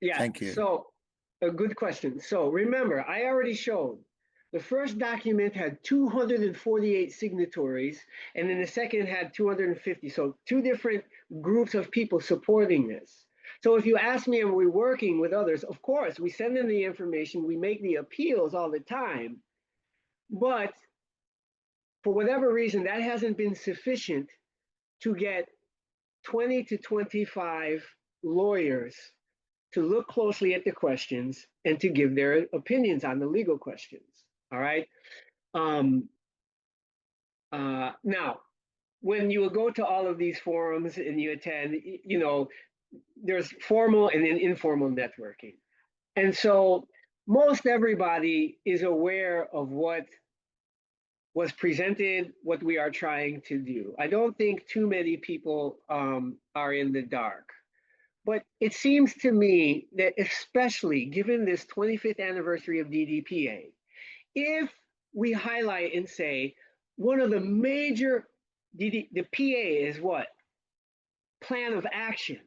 Yeah, Thank you. so a good question. So remember, I already showed the first document had 248 signatories, and then the second had 250. So two different groups of people supporting this. So if you ask me, are we working with others? Of course, we send them the information, we make the appeals all the time, but for whatever reason, that hasn't been sufficient to get 20 to 25 lawyers to look closely at the questions and to give their opinions on the legal questions. All right. Now, when you go to all of these forums and you attend, there's formal and then informal networking. And so most everybody is aware of what was presented, what we are trying to do. I don't think too many people are in the dark. But it seems to me that especially given this 25th anniversary of DDPA, if we highlight and say one of the major, the PA is what? Plan of action.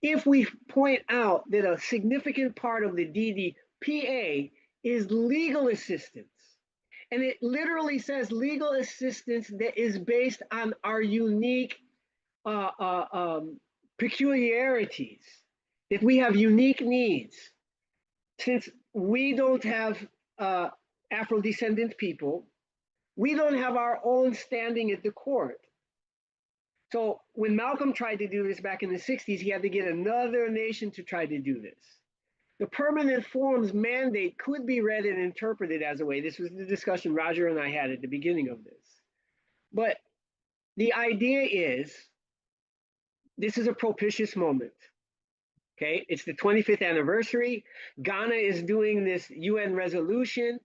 If we point out that a significant part of the DDPA is legal assistance, and it literally says legal assistance that is based on our unique peculiarities, that we have unique needs. Since we don't have Afro-descendant people, we don't have our own standing at the court. So when Malcolm tried to do this back in the 60s, he had to get another nation to try to do this. The permanent forum's mandate could be read and interpreted as a way. This was the discussion Roger and I had at the beginning of this. But the idea is, this is a propitious moment. Okay, it's the 25th anniversary. Ghana is doing this UN resolution.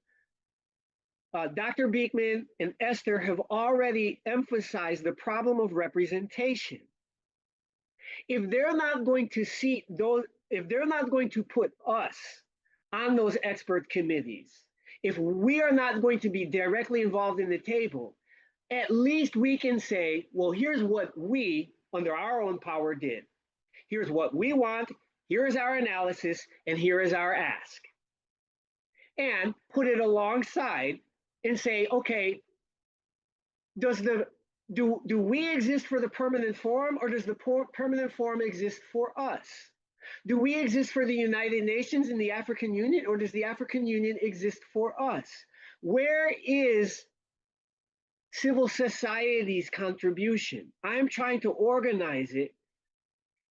Dr. Beekman and Esther have already emphasized the problem of representation. If they're not going to see those, if they're not going to put us on those expert committees, if we are not going to be directly involved in the table, at least we can say, well, here's what we, under our own power, did. Here's what we want, here is our analysis, and here is our ask. And put it alongside and say, okay, do we exist for the permanent forum, or does the permanent forum exist for us? Do we exist for the United Nations and the African Union, or does the African Union exist for us? Where is civil society's contribution? I'm trying to organize it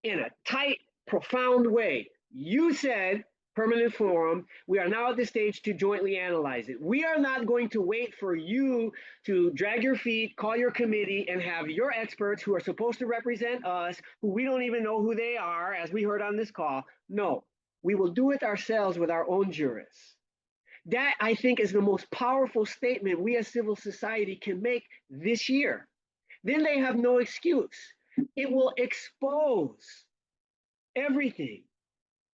in a tight, profound way. You said permanent forum. We are now at the stage to jointly analyze it. We are not going to wait for you to drag your feet, call your committee, and have your experts who are supposed to represent us, who we don't even know who they are, as we heard on this call. No, we will do it ourselves with our own jurists. That, I think, is the most powerful statement we as civil society can make this year. Then they have no excuse. It will expose everything.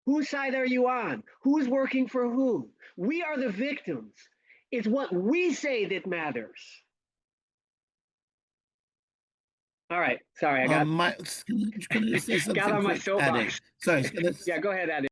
Whose side are you on? Who's working for who? We are the victims. It's what we say that matters. All right. Sorry, I got, Can I just say something got on my quick, soapbox. Addy? Sorry, Yeah, go ahead, Addy.